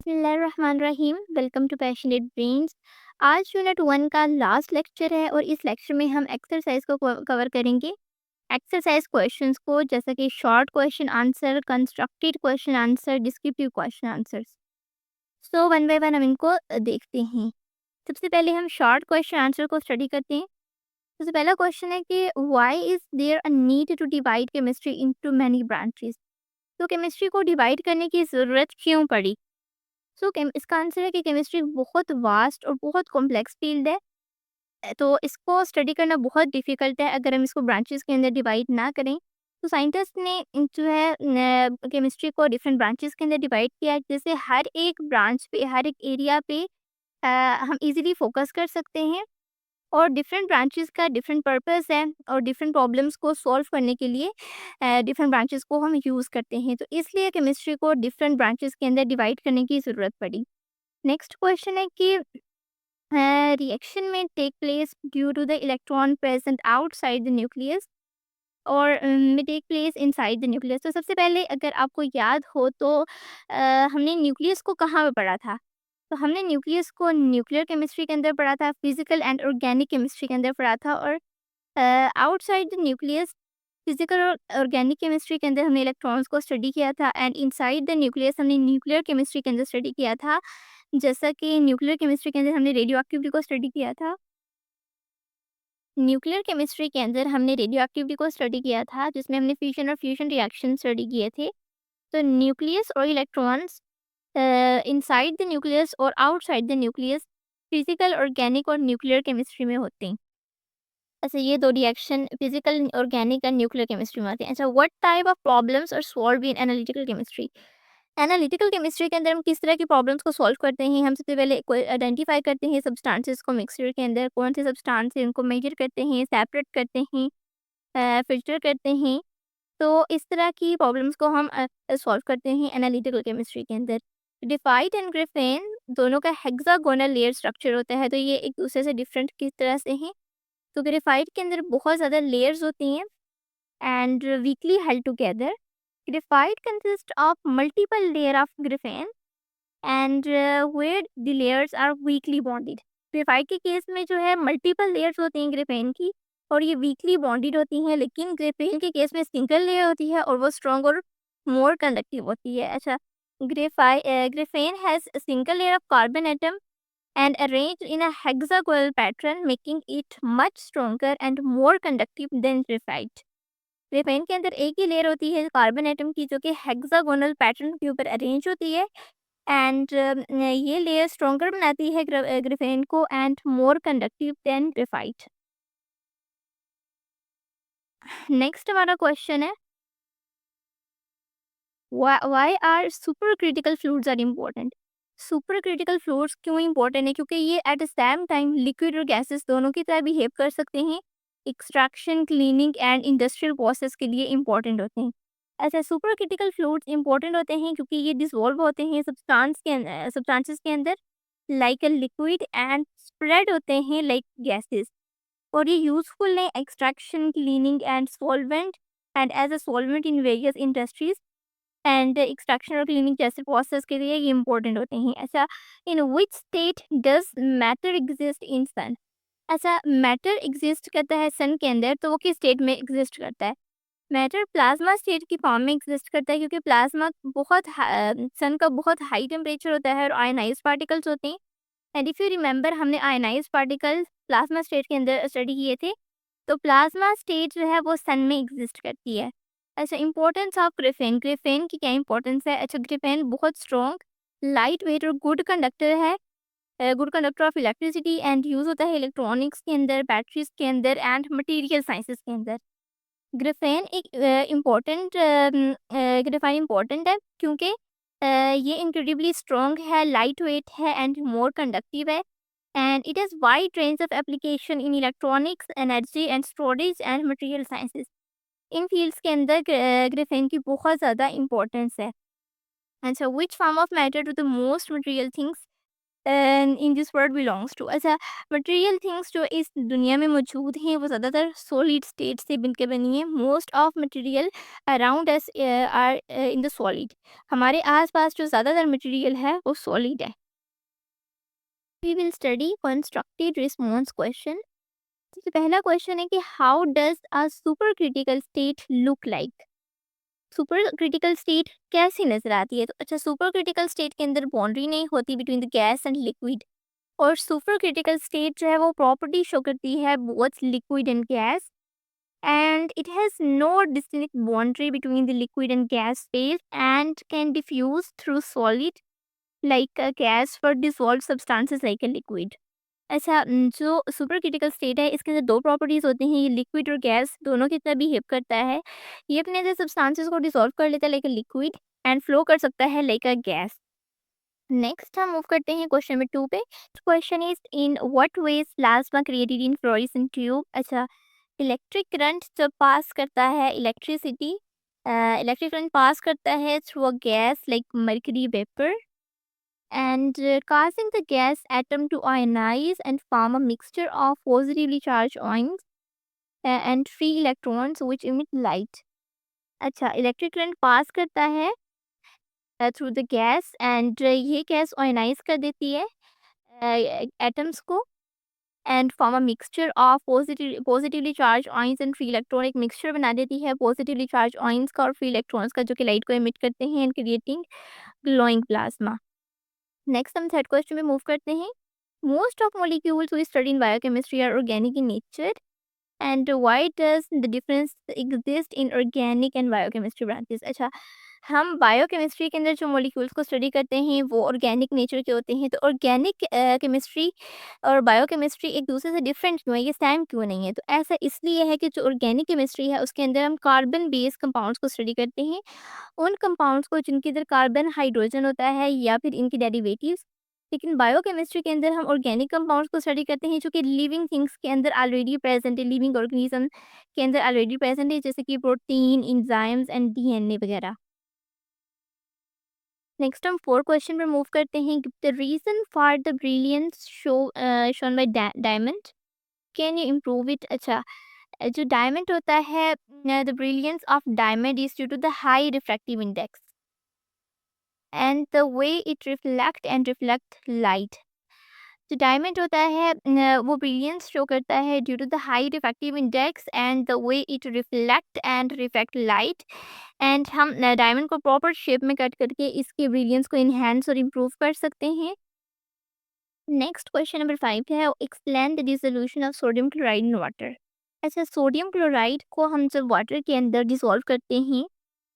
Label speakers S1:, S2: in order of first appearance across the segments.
S1: बिस्मिल्लाहिर्रहमानिर्रहीम। Welcome to passionate brains. आज unit 1 का लास्ट लेक्चर है और इस लेक्चर में हम एक्सरसाइज को कवर करेंगे। एक्सरसाइज क्वेश्चंस को, जैसा कि short question answer, constructed question answer, descriptive question answers. So one by one हम इनको देखते हैं। सबसे पहले हम शॉर्ट क्वेश्चन आंसर को स्टडी करते हैं। सबसे पहला क्वेश्चन है कि why is there a need to divide chemistry into many branches. तो केमिस्ट्री को डिवाइड करने की ज़रूरत क्यों पड़ी? इसका आंसर है कि केमिस्ट्री बहुत वास्ट और बहुत कॉम्प्लेक्स फील्ड है। तो इसको स्टडी करना बहुत डिफ़िकल्ट है अगर हम इसको ब्रांचेस के अंदर डिवाइड ना करें। तो साइंटिस्ट ने जो है केमिस्ट्री को डिफरेंट ब्रांचेस के अंदर डिवाइड किया है, जैसे हर एक ब्रांच पे, हर एक एरिया पे हम इजीली फोकस कर सकते हैं और डिफरेंट ब्रांचेस का डिफरेंट पर्पस है और डिफरेंट प्रॉब्लम्स को सॉल्व करने के लिए डिफरेंट ब्रांचेस को हम यूज़ करते हैं। तो इसलिए केमिस्ट्री को डिफरेंट ब्रांचेस के अंदर डिवाइड करने की ज़रूरत पड़ी। नेक्स्ट क्वेश्चन है कि रिएक्शन में take place due to the electron present outside the nucleus और में take place inside the nucleus. तो सबसे पहले अगर आपको याद हो तो हमने न्यूक्लियस को कहाँ पे पढ़ा था? तो हमने न्यूक्लियस को न्यूक्लियर केमिस्ट्री के अंदर पढ़ा था, फिजिकल एंड ऑर्गेनिक केमिस्ट्री के अंदर पढ़ा था और आउटसाइड द न्यूक्लियस फिजिकल और ऑर्गेनिक केमिस्ट्री के अंदर हमने इलेक्ट्रॉन्स को स्टडी किया था एंड इनसाइड द न्यूक्लियस हमने न्यूक्लियर केमिस्ट्री के अंदर स्टडी किया था। जैसा कि न्यूक्लियर केमिस्ट्री के अंदर हमने रेडियो एक्टिविटी को स्टडी किया था। न्यूक्लियर केमिस्ट्री के अंदर हमने रेडियो एक्टिविटी को स्टडी किया था, जिसमें हमने फ्यूजन और फ्यूजन रिएक्शन स्टडी किए थे। तो न्यूक्लियस और इलेक्ट्रॉन्स इनसाइड द न्यूक्लियस और outside the nucleus physical, organic और न्यूक्लियर केमिस्ट्री में होते हैं। अच्छा, ये दो reaction physical, organic and nuclear chemistry में आते हैं। अच्छा, what type of problems are solved in analytical chemistry? Analytical chemistry के अंदर हम किस तरह की प्रॉब्लम्स को सॉल्व करते हैं? हम सबसे पहले कोई आइडेंटिफाई करते हैं सब्सटेंसेस को, मिक्सचर के अंदर कौन से सब्सटेंस है उनको मेजर करते हैं, सेपरेट करते हैं, फिल्टर करते हैं। तो इस तरह की प्रॉब्लम्स को हम सॉल्व करते हैं एनालिटिकल केमिस्ट्री के अंदर। ग्रेफाइट एंड ग्रेफेन दोनों का हेक्सागोनल लेयर स्ट्रक्चर होता है, तो ये एक दूसरे से डिफरेंट किस तरह से हैं? तो ग्रेफाइट के अंदर बहुत ज़्यादा लेयर्स होती हैं and weakly held together. Graphite consists of multiple layer of graphene and where the layers are weakly bonded. Graphite के केस में जो है मल्टीपल लेयर्स होती हैं ग्रेफेन की और ये वीकली बॉन्डेड होती हैं, लेकिन ग्रेफेन के केस में सिंगल लेयर होती है और वो स्ट्रॉन्ग और मोर कंडक्टिव होती है। अच्छा, graphene has single layer of carbon atom and arranged in a hexagonal pattern, making it much stronger and more conductive than graphite. Graphene के अंदर एक ही लेयर होती है कार्बन एटम की, जो कि हेक्सागोनल पैटर्न के ऊपर अरेंज होती है एंड ये लेयर स्ट्रॉन्गर बनाती है ग्रेफेन को and more conductive than graphite. Next हमारा क्वेश्चन है, why are super critical fluids are important? Super critical fluids क्यों इम्पोर्टेंट है? क्योंकि ये at the same time liquid और गैसेस दोनों की तरह बिहेव कर सकते हैं। Extraction, cleaning and industrial process के लिए इम्पोर्टेंट होते हैं। ऐसे सुपर क्रिटिकल फ्लूइड्स इम्पोर्टेंट होते हैं क्योंकि ये डिसॉल्व होते हैं सब्सटेंसेस के अंदर like a liquid and spread होते हैं लाइक गैसेस, और ये यूजफुल है extraction, cleaning and solvent and as a solvent in various industries and extraction और क्लीनिंग जैसे प्रोसेस के लिए ये इंपॉर्टेंट होते हैं। ऐसा, in which state does matter exist in sun? ऐसा, मैटर एग्जिस्ट करता है सन के अंदर, तो वो किस स्टेट में एग्जिस्ट करता है? मैटर प्लाज्मा स्टेट की फॉर्म में एग्जिस्ट करता है क्योंकि प्लाज्मा सन का बहुत हाई टेम्परेचर होता है और आयनाइज पार्टिकल्स होते हैं। एंड इफ़ यू रिमेंबर, हमने आयनाइज पार्टिकल्स प्लाज्मा स्टेट के अंदर स्टडी किए थे। तो प्लाज्मा स्टेट जो है वो सन में एग्जिस्ट करती है। अच्छा, इंपॉर्टेंस ऑफ ग्रेफेन। ग्रेफेन की क्या इंपॉर्टेंस है? अच्छा, ग्रेफेन बहुत स्ट्रॉन्ग, लाइट वेट और गुड कंडक्टर है, good conductor of electricity and use होता है इलेक्ट्रॉनिक्स के अंदर, बैटरीज के अंदर एंड मटेरियल साइंसेस के अंदर। ग्रेफेन एक ग्रेफाइन इम्पॉर्टेंट है क्योंकि ये इनक्रेडिबली स्ट्रॉन्ग है, लाइट वेट है एंड मोर कंडक्टिव है and it has wide range of application in electronics, energy and storage and material sciences. इन फील्ड्स के अंदर ग्रेफेन की बहुत ज़्यादा इंपॉर्टेंस है। अच्छा, which form of matter to the most material things? In this world belongs to. अच्छा, material things जो इस दुनिया में मौजूद हैं वो ज़्यादातर सॉलिड स्टेट से मिलकर बनी है। Most of material around us are in the solid. हमारे आसपास जो ज़्यादातर मटेरियल है वो सॉलिड है। We will study constructed response question. सबसे पहला क्वेश्चन है कि how does a super critical state look like. Super critical state कैसी नजर आती है? तो अच्छा, सुपर क्रिटिकल स्टेट के अंदर बाउंड्री नहीं होती between the gas and liquid. और सुपर क्रिटिकल स्टेट जो है वो प्रॉपर्टी शो करती है both liquid and gas, and it has no distinct boundary between the liquid and gas phase and can diffuse through solid like a gas for dissolved substances like a liquid। अच्छा, जो super critical state है इसके अंदर दो properties होती हैं, ये liquid और गैस दोनों की तरह बिहेव करता है। ये अपने अंदर सब्सटेंसेस को डिसॉल्व कर लेता है like a liquid and flow कर सकता है लाइक अ गैस। नेक्स्ट हम मूव करते हैं क्वेश्चन नंबर 2 पे। Question is in what ways plasma created in fluorescent tube. अच्छा, इलेक्ट्रिक करंट जब पास करता है इलेक्ट्रिसिटी, इलेक्ट्रिक करंट पास करता है through a gas like mercury vapour and causing the gas atom to ionize and form a mixture of positively charged ions and free electrons which emit light। अच्छा, electric current pass करता है through the gas and ये gas ionise कर देती है atoms को and form a mixture of positively charge ions and free electron. एक mixture बना देती है पॉजिटिवली चार्ज आयंस का और फ्री इलेक्ट्रॉन्स का जो कि लाइट को एमिट करते हैं and creating glowing plasma. Next हम थर्ड क्वेश्चन में मूव करते हैं। Most of molecules we study in biochemistry are organic in nature and why does the difference exist in organic and biochemistry branches। अच्छा, हम biochemistry के अंदर जो molecules को स्टडी करते हैं वो ऑर्गेनिक नेचर के होते हैं, तो ऑर्गेनिक केमिस्ट्री और बायोकेमिस्ट्री एक दूसरे से डिफरेंट क्यों है, ये सेम क्यों नहीं है? तो ऐसा इसलिए है कि जो ऑर्गेनिक केमिस्ट्री है उसके अंदर हम कार्बन बेस्ड कंपाउंड्स को स्टडी करते हैं, उन कंपाउंड्स को जिनके अंदर कार्बन हाइड्रोजन होता है या फिर इनके डेरिवेटिव्स। लेकिन बायोकेमिस्ट्री के अंदर हम ऑर्गेनिक कंपाउंड्स को स्टडी करते हैं जो कि लिविंग थिंग्स के अंदर ऑलरेडी प्रेजेंट है, लिविंग ऑर्गेनिज्म के अंदर ऑलरेडी प्रेजेंट है, जैसे कि प्रोटीन, एंजाइम्स एंड डीएनए वगैरह। नेक्स्ट हम फोर्थ क्वेश्चन पर मूव करते हैं। The reason for the brilliance shone by diamond, can you improve it. अच्छा, जो डायमंड होता है, the brilliance of diamond is due to the high refractive index and the way it reflect light. जो diamond होता है वो brilliance show करता है due to the high refractive index and the way it reflect light. And हम diamond को proper shape में cut करके इसके ब्रिलियंस को इन्हेंस और इम्प्रूव कर सकते हैं। नेक्स्ट क्वेश्चन नंबर 5 है, explain the dissolution of sodium chloride in water. अच्छा, सोडियम क्लोराइड को हम जब वाटर के अंदर डिसॉल्व करते हैं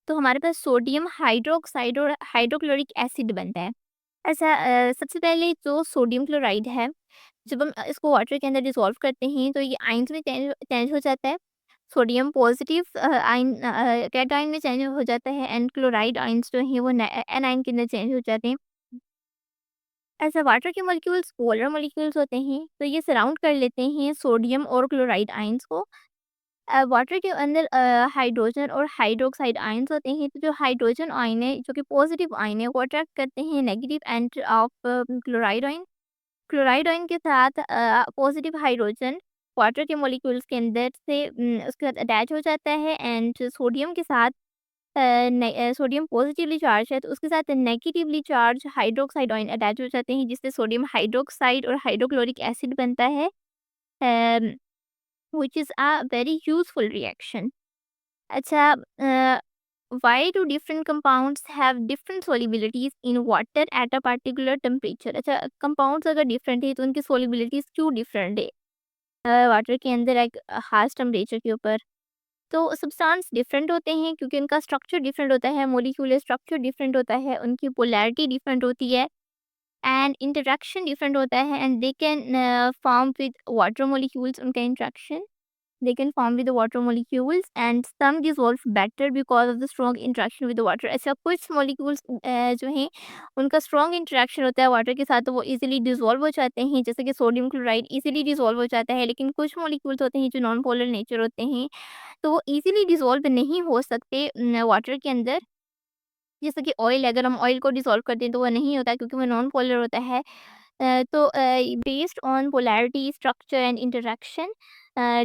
S1: तो हमारे पास सोडियम हाइड्रोक्साइड और हाइड्रोक्लोरिक एसिड बनता है। अच्छा, सबसे पहले जो सोडियम क्लोराइड है, जब हम इसको वाटर के अंदर डिसॉल्व करते हैं तो ये आयंस में चेंज चेंज हो जाता है। सोडियम पॉजिटिव आयन कैटायन में चेंज हो जाता है एंड क्लोराइड आयंस जो हैं वो एनायन के अंदर चेंज हो जाते हैं। ऐसा वाटर के मॉलिक्यूल्स पोलर मॉलिक्यूल्स होते हैं, तो ये सराउंड कर लेते हैं सोडियम और क्लोराइड आयंस को। वाटर के अंदर हाइड्रोजन और हाइड्रोक्साइड आयंस होते हैं, तो जो हाइड्रोजन आयन है जो कि पॉजिटिव आयन है वो अट्रैक्ट करते हैं negative end of chloride ion. Chloride ion के साथ पॉजिटिव हाइड्रोजन वाटर के मॉलिक्यूल्स के अंदर से उसके साथ अटैच हो जाता है एंड सोडियम के साथ सोडियम पॉजिटिवली चार्ज है तो उसके साथ negatively charge hydroxide ion attach हो जाते हैं, जिससे सोडियम हाइड्रोक्साइड और हाइड्रोक्लोरिक एसिड बनता है, which is a very useful reaction. अच्छा, why do different compounds have different solubilities in water at a particular temperature। अच्छा, कंपाउंड्स अगर डिफरेंट है तो उनकी solubilities क्यों डिफरेंट है वाटर के अंदर एक खास टेम्परेचर के ऊपर? तो सब्सटेंस डिफरेंट होते हैं क्योंकि उनका स्ट्रक्चर डिफरेंट होता है, मोलिक्यूलर स्ट्रक्चर डिफरेंट होता है, उनकी पोलैरिटी डिफरेंट होती है एंड इंटरेक्शन डिफरेंट होता है and they can form with water molecules. उनका interaction, they can form with the water molecules and some dissolve better because of the strong interaction with the water। ऐसा कुछ molecules जो हैं उनका strong interaction होता है वाटर के साथ तो वो easily dissolve हो जाते हैं, जैसे कि सोडियम क्लोराइड easily dissolve हो जाता है। लेकिन कुछ molecules होते हैं जो नॉन पोलर नेचर होते हैं तो वो easily dissolve नहीं हो सकते वाटर के अंदर। जैसे कि ऑयल, अगर हम ऑयल को डिसॉल्व करते हैं तो वो नहीं होता क्योंकि वो नॉन पोलर होता है। तो based on polarity, structure and interaction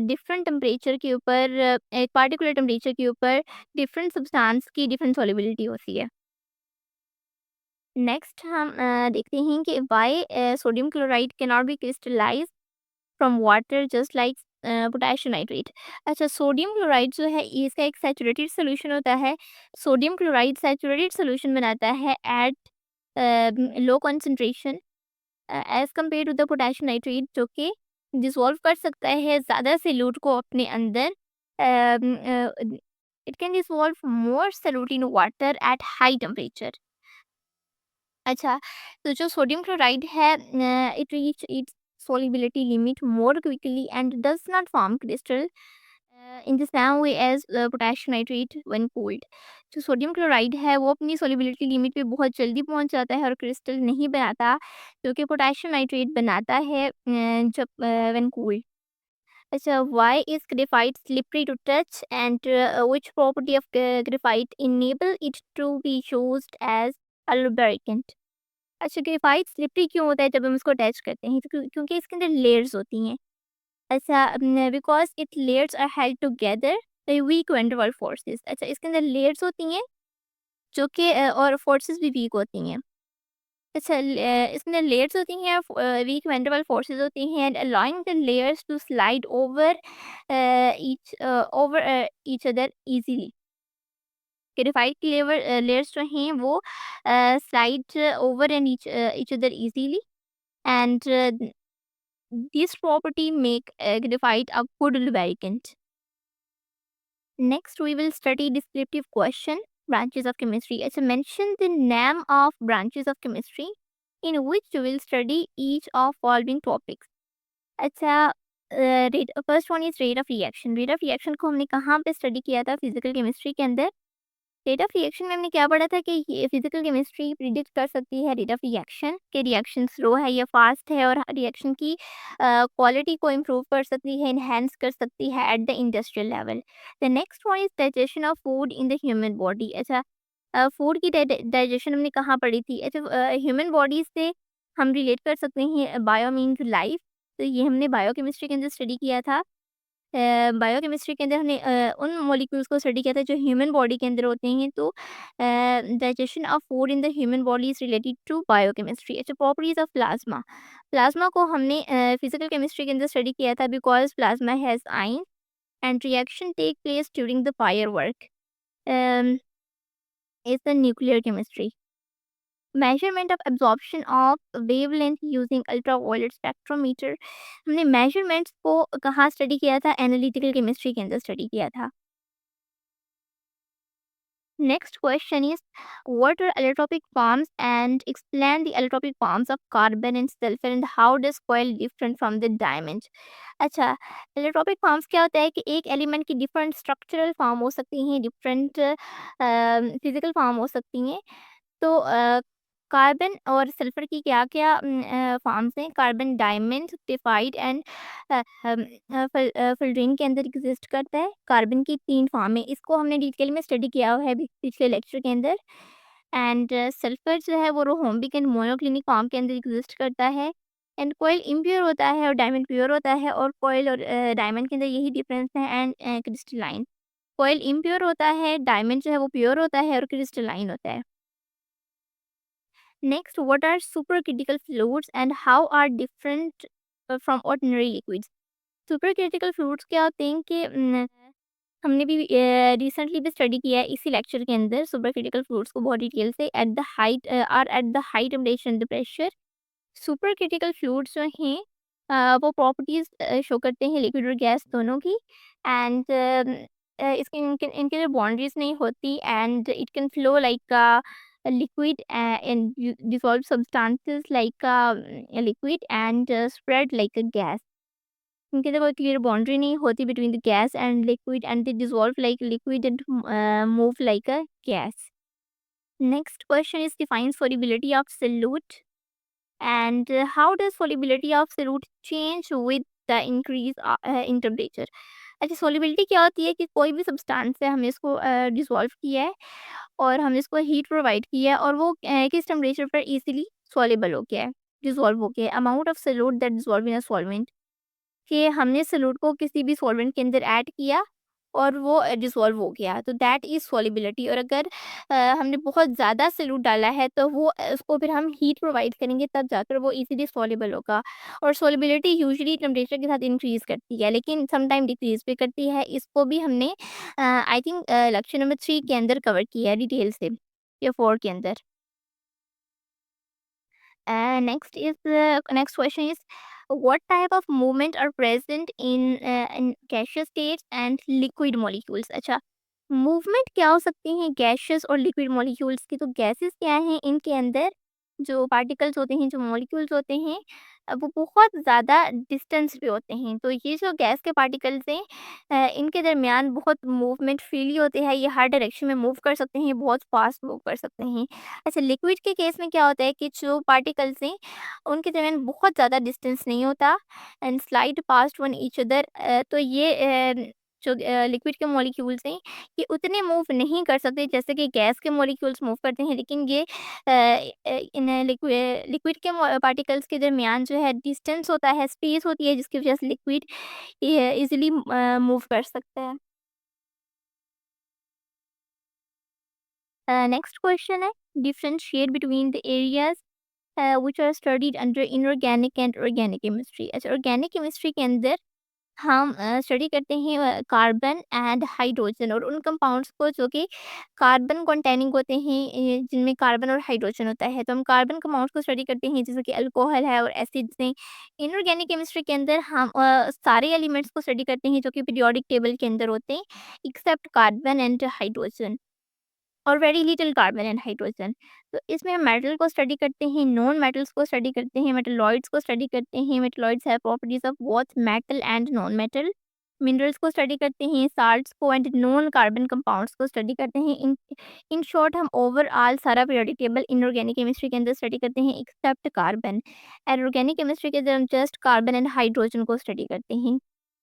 S1: different temperature के ऊपर एक पार्टिकुलर टेम्परेचर के ऊपर डिफरेंट सब्सटेंस की डिफरेंट सॉल्युबिलिटी होती है। नेक्स्ट हम देखते हैं कि why sodium chloride can not be crystallised from water just like potassium nitrate. अच्छा, सोडियम क्लोराइड जो है इसका एक सैचुरेटेड सॉल्यूशन होता है। सोडियम क्लोराइड सैचुरेटेड सॉल्यूशन बनाता है at low concentration as compare to the potassium nitrate, जो कि डिसॉल्व कर सकता है ज़्यादा सॉल्यूट को अपने अंदर। It can dissolve more solute in water at high temperature. अच्छा, तो जो सोडियम क्लोराइड है it reach its solubility limit more quickly and does not form crystal in the same way as potassium nitrate when cooled। जो sodium chloride है वो अपनी solubility limit पे बहुत जल्दी पहुंच जाता है और क्रिस्टल नहीं बनाता, जो कि पोटेशियम नाइट्रेट बनाता है जब when cooled। अच्छा, why is graphite slippery to touch and which property of graphite enable it to be used as a lubricant। अच्छा, ग्रेफाइट स्लिपरी क्यों होता है जब हम इसको अटैच करते हैं? तो क्योंकि इसके अंदर लेयर्स होती हैं। अच्छा, because it layers are held together by weak van der Waals forces. अच्छा, इसके अंदर लेयर्स होती हैं जो कि और फोर्सेस भी वीक होती हैं। अच्छा, इसमें लेयर्स होती हैं, weak van der Waals forces होती हैं and allowing the layers to slide over each other easily. Graphite की लेयर्स जो हैं वो slide over and each other easily and this property make graphite a good lubricant। Next, we will study descriptive question, branches of chemistry। अच्छा, mention the name of branches of chemistry in which we will study each of following topics। अच्छा, first one is rate of reaction. Rate of reaction को हमने कहाँ पे study किया था? Physical chemistry के अंदर। रेट ऑफ रिएक्शन में हमने क्या पढ़ा था कि ये फिजिकल केमिस्ट्री प्रिडिक्ट कर सकती है रेट ऑफ रिएक्शन, कि रिएक्शन स्लो है या फास्ट है, और रिएक्शन की क्वालिटी को इम्प्रूव कर सकती है, इन्हेंस कर सकती है at the industrial level. The next one is digestion of food in the human body. अच्छा, फूड की डाइजेशन हमने कहाँ पढ़ी थी? अच्छा, ह्यूमन बॉडी से हम रिलेट कर सकते हैं बायो मीन्स लाइफ, तो ये हमने बायोकेमिस्ट्री के अंदर स्टडी किया था। बायोकेमिस्ट्री के अंदर हमने उन मॉलिक्यूल्स को स्टडी किया था जो ह्यूमन बॉडी के अंदर होते हैं। तो digestion of food in the human body is related to biochemistry. अच्छा, प्रॉपर्टीज ऑफ प्लाज्मा। प्लाज्मा को हमने फिजिकल केमिस्ट्री के अंदर स्टडी किया था because plasma has ion and reaction take place during the firework is the nuclear chemistry. Measurement of absorption of wavelength using ultraviolet spectrometer. हमने measurements को कहाँ study किया था? एनालिटिकल केमिस्ट्री के अंदर स्टडी किया था। Next question is what are allotropic forms and explain the allotropic forms of carbon and sulphur and how does coal different from the diamond. अच्छा, एलोट्रोपिक फॉर्म्स क्या होता है कि एक एलिमेंट की डिफरेंट स्ट्रक्चरल फॉर्म हो सकती हैं, डिफरेंट फिजिकल फॉर्म हो सकती हैं। तो कार्बन और सल्फर की क्या-क्या फॉर्म्स हैं? Carbon diamond, graphite and fluorine के अंदर एग्ज़िस्ट करता है। कार्बन की 3 फॉर्म है, इसको हमने डिटेल में स्टडी किया हुआ है अभी पिछले लेक्चर के अंदर। एंड सल्फर जो है वो रोम्बिक एंड मोनोक्लिनिक फॉर्म के अंदर एग्ज़िस्ट करता है। एंड कॉइल इम्प्योर होता है और डायमंड प्योर होता है, और कॉइल और डायमंड के अंदर यही डिफरेंस है। एंड क्रिस्टलाइन, कॉइल इम्प्योर होता है, डायमंड जो है वो प्योर होता है और क्रिस्टलाइन होता है। Next, what are supercritical fluids and how are different from ordinary liquids? Supercritical fluids क्या होते हैं कि हमने भी रिसेंटली भी स्टडी किया है इसी लेक्चर के अंदर सुपरक्रिटिकल फ्लूइड्स को बहुत डिटेल से। At the height or at the high temperature and the pressure. Super critical fluids जो हैं वो प्रॉपर्टीज़ शो करते हैं लिक्विड और गैस दोनों की। एंड इसके इनके इनके जो बाउंड्रीज नहीं होती, and it can flow like liquid and dissolve substances like a liquid and spread like a gas। इनके अंदर कोई क्लियर बाउंड्री नहीं होती between the gas and liquid, and they dissolve like liquid and move like a gas। Next question is define solubility of solute and how does solubility of solute change with the increase in temperature। अच्छा, solubility क्या होती है कि कोई भी substance है, हमने इसको डिसॉल्व किया है और हमने इसको हीट प्रोवाइड की है और वो किस टेम्परेचर पर इजीली सॉल्युबल हो गया है। डिसॉल्व हो गया है, amount of solute that dissolve in a solvent, कि हमने सोल्यूट को किसी भी सॉल्वेंट के अंदर ऐड किया और वो डिसॉल्व हो गया, तो दैट इज़ सॉल्युबिलिटी। और अगर हमने बहुत ज़्यादा सोल्यूट डाला है तो वो उसको फिर हम हीट प्रोवाइड करेंगे तब जाकर वो इजीली सॉल्युबल होगा। और सॉल्युबिलिटी यूजुअली टेम्परेचर के साथ इंक्रीज़ करती है, लेकिन सम टाइम डिक्रीज़ भी करती है। इसको भी हमने आई थिंक लेक्चर नंबर 3 के अंदर कवर किया है डिटेल से, या 4 के अंदर। Next question is, what type of movement are present in gaseous states and liquid molecules? अच्छा, मूवमेंट क्या हो सकती हैं गैसेस और लिक्विड मॉलिक्यूल्स की? तो गैसेस क्या हैं, इनके अंदर जो पार्टिकल्स होते हैं, जो मॉलिक्यूल्स होते हैं, वो बहुत ज़्यादा डिस्टेंस पे होते हैं। तो ये जो गैस के पार्टिकल्स हैं, इनके दरमियान बहुत मूवमेंट फ्रीली होते हैं, ये हर डायरेक्शन में मूव कर सकते हैं, बहुत फास्ट मूव कर सकते हैं। अच्छा, लिक्विड के केस में क्या होता है कि जो पार्टिकल्स हैं, उनके दरमियान बहुत ज़्यादा डिस्टेंस नहीं होता and slide past one each other. तो ये जो लिक्विड के मॉलिक्यूल्स हैं, ये उतने मूव नहीं कर सकते जैसे कि गैस के मॉलिक्यूल्स मूव करते हैं, लेकिन ये इन लिक्विड के पार्टिकल्स के दरमियान जो है डिस्टेंस होता है, स्पेस होती है, जिसकी वजह से लिक्विड ये इजीली मूव कर सकता है। नेक्स्ट क्वेश्चन है, differentiate between the areas which are studied under inorganic and organic chemistry। अच्छा, ऑर्गेनिक केमिस्ट्री के अंदर हम स्टडी करते हैं कार्बन एंड हाइड्रोजन और उन कंपाउंड्स को जो कि कार्बन कंटेनिंग होते हैं, जिनमें कार्बन और हाइड्रोजन होता है। तो हम कार्बन कंपाउंड्स को स्टडी करते हैं जैसे कि अल्कोहल है और एसिड्स हैं। इनऑर्गेनिक केमिस्ट्री के अंदर हम सारे एलिमेंट्स को स्टडी करते हैं जो कि पीरियोडिक टेबल के अंदर होते हैं, एक्सेप्ट कार्बन एंड हाइड्रोजन और very little carbon and hydrogen. तो इसमें हम मेटल को स्टडी करते हैं, नॉन मेटल्स को स्टडी करते हैं, मेटलॉइड्स को स्टडी करते हैं। Metalloids have properties of both metal and non metal. Minerals को स्टडी करते हैं, साल्ट्स को एंड नॉन कार्बन कंपाउंड्स को स्टडी करते हैं। इन शॉर्ट हम ओवरऑल सारा पीरियोडिक टेबल इनऑर्गेनिक केमिस्ट्री के अंदर स्टडी करते हैं except carbon. And organic chemistry के अंदर हम जस्ट कार्बन एंड हाइड्रोजन को स्टडी करते हैं।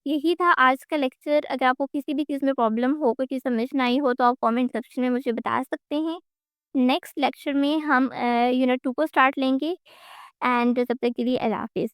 S1: यही था आज का लेक्चर। अगर आपको किसी भी चीज़ में प्रॉब्लम हो, कोई चीज़ समझ ना आई हो, तो आप कमेंट सेक्शन में मुझे बता सकते हैं। नेक्स्ट लेक्चर में हम यूनिट 2 को स्टार्ट लेंगे एंड तब तक के लिए अल्लाह हाफ़िज़।